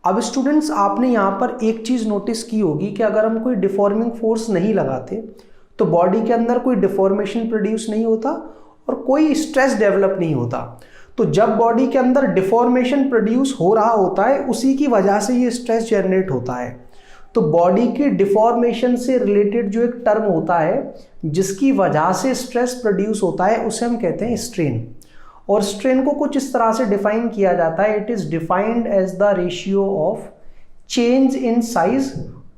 अब स्टूडेंट्स आपने यहाँ पर एक चीज़ नोटिस की होगी कि अगर हम कोई डिफॉर्मिंग फोर्स नहीं लगाते तो बॉडी के अंदर कोई डिफॉर्मेशन प्रोड्यूस नहीं होता और कोई स्ट्रेस डेवलप नहीं होता। तो जब बॉडी के अंदर डिफॉर्मेशन प्रोड्यूस हो रहा होता है उसी की वजह से ये स्ट्रेस जनरेट होता है। तो बॉडी की डिफॉर्मेशन से रिलेटेड जो एक टर्म होता है जिसकी वजह से स्ट्रेस प्रोड्यूस होता है उसे हम कहते हैं स्ट्रेन। और स्ट्रेन को कुछ इस तरह से डिफाइन किया जाता है, it is defined as the ratio of change in size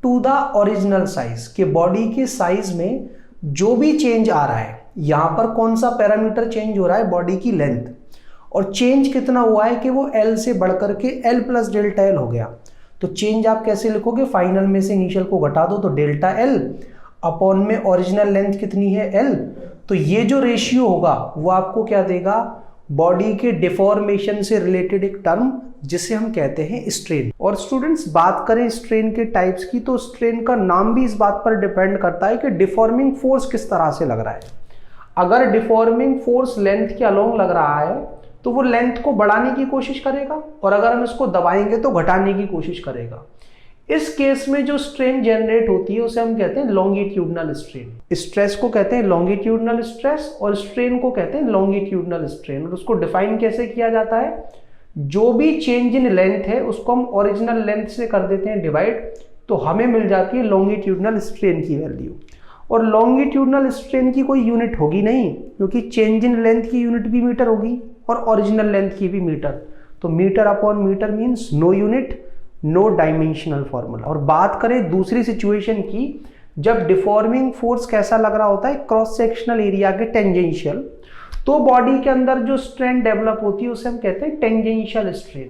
to the original size. कि बॉडी के साइज में जो भी चेंज आ रहा है, यहाँ पर कौन सा पैरामीटर चेंज हो रहा है, बॉडी की लेंथ, और चेंज कितना हुआ है कि वो एल से बढ़कर के एल प्लस डेल्टा एल हो गया। तो चेंज आप कैसे लिखोगे, फाइनल में से इनिशियल को घटा दो तो डेल्टा एल अपॉन में ओरिजिनल लेंथ कितनी है एल। तो ये जो रेशियो होगा वो आपको क्या देगा, बॉडी के डिफॉर्मेशन से रिलेटेड एक टर्म जिसे हम कहते हैं स्ट्रेन। और स्टूडेंट्स बात करें स्ट्रेन के टाइप्स की तो स्ट्रेन का नाम भी इस बात पर डिपेंड करता है कि डिफॉर्मिंग फोर्स किस तरह से लग रहा है। अगर डिफॉर्मिंग फोर्स लेंथ के अलोंग लग रहा है तो वो लेंथ को बढ़ाने की कोशिश करेगा और अगर हम इसको दबाएंगे तो घटाने की कोशिश करेगा। इस केस में जो स्ट्रेन जनरेट होती है उसे हम कहते हैं लॉन्गिट्यूडनल स्ट्रेन। स्ट्रेस को कहते हैं लॉन्गिट्यूडनल स्ट्रेस और स्ट्रेन को कहते हैं लॉन्गिट्यूडनल स्ट्रेन। और उसको डिफाइन कैसे किया जाता है, जो भी चेंज इन लेंथ है उसको हम ओरिजिनल लेंथ से कर देते हैं डिवाइड, तो हमें मिल जाती है लॉन्गिट्यूडनल स्ट्रेन की वैल्यू। और लॉन्गिट्यूडनल स्ट्रेन की कोई यूनिट होगी नहीं क्योंकि चेंज इन लेंथ की यूनिट भी मीटर होगी और ओरिजिनल लेंथ की भी मीटर। तो metre upon metre means no unit no dimensional formula. और बात करें दूसरी सिचुएशन की, जब डिफॉर्मिंग फोर्स कैसा लग रहा होता है, क्रॉस सेक्शनल एरिया के टेंजेंशियल, तो बॉडी के अंदर जो स्ट्रेन डेवलप होती है उसे हम कहते हैं टेंजेंशियल स्ट्रेन।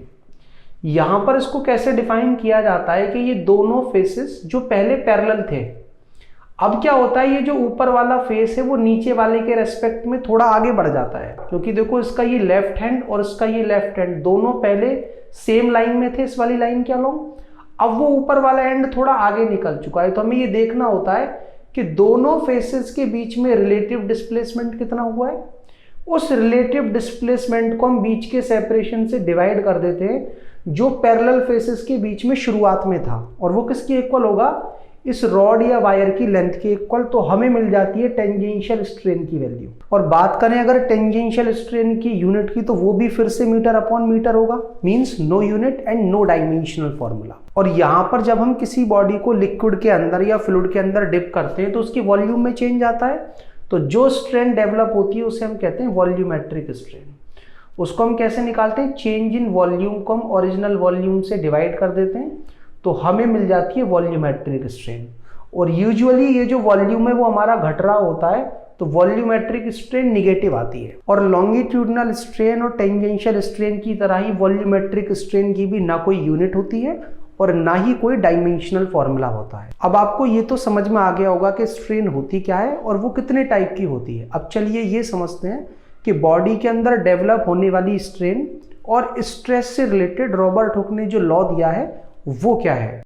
यहां पर इसको कैसे डिफाइन किया जाता है कि ये दोनों फेसेस जो पहले पैरेलल थे, अब क्या होता है, ये जो ऊपर वाला फेस है वो नीचे वाले के रेस्पेक्ट में थोड़ा आगे बढ़ जाता है। क्योंकि देखो इसका ये लेफ्ट हैंड और इसका ये लेफ्ट हैंड दोनों पहले सेम लाइन में थे, इस वाली लाइन के अलोंग, अब वो ऊपर वाला एंड थोड़ा आगे निकल चुका है। तो हमें ये देखना होता है कि दोनों फेसेस के बीच में रिलेटिव डिस्प्लेसमेंट कितना हुआ है। उस रिलेटिव डिस्प्लेसमेंट को हम बीच के सेपरेशन से डिवाइड कर देते हैं जो पैरेलल फेसेस के बीच में शुरुआत में था, और वो किसके इक्वल होगा, इस रॉड या वायर की लेंथ के इक्वल। तो हमें मिल जाती है टेंजेंशियल स्ट्रेन की वैल्यू। और बात करें अगर टेंजेंशियल स्ट्रेन की यूनिट की तो वो भी फिर से मीटर अपॉन मीटर होगा, means no unit and no dimensional formula. और यहाँ पर जब हम किसी बॉडी को लिक्विड के अंदर या फ्लूइड के अंदर डिप करते हैं तो उसकी वॉल्यूम में चेंज आता है, तो जो स्ट्रेन डेवलप होती है उसे हम कहते हैं वॉल्यूमेट्रिक स्ट्रेन। उसको हम कैसे निकालते हैं, चेंज इन वॉल्यूम को हम ओरिजिनल वॉल्यूम से डिवाइड कर देते हैं तो हमें मिल जाती है वॉल्यूमेट्रिक स्ट्रेन। और यूजुअली ये जो वॉल्यूम है वो हमारा घट रहा होता है तो वॉल्यूमेट्रिक स्ट्रेन निगेटिव आती है। और लॉन्गिट्यूडनल स्ट्रेन और टेंजेंशियल स्ट्रेन की तरह ही वॉल्यूमेट्रिक स्ट्रेन की भी ना कोई यूनिट होती है और ना ही कोई डायमेंशनल फॉर्मूला होता है। अब आपको ये तो समझ में आ गया होगा कि स्ट्रेन होती क्या है और वो कितने टाइप की होती है। अब चलिए ये समझते हैं कि बॉडी के अंदर डेवलप होने वाली स्ट्रेन और स्ट्रेस से रिलेटेड रॉबर्ट हुक ने जो लॉ दिया है वो क्या है।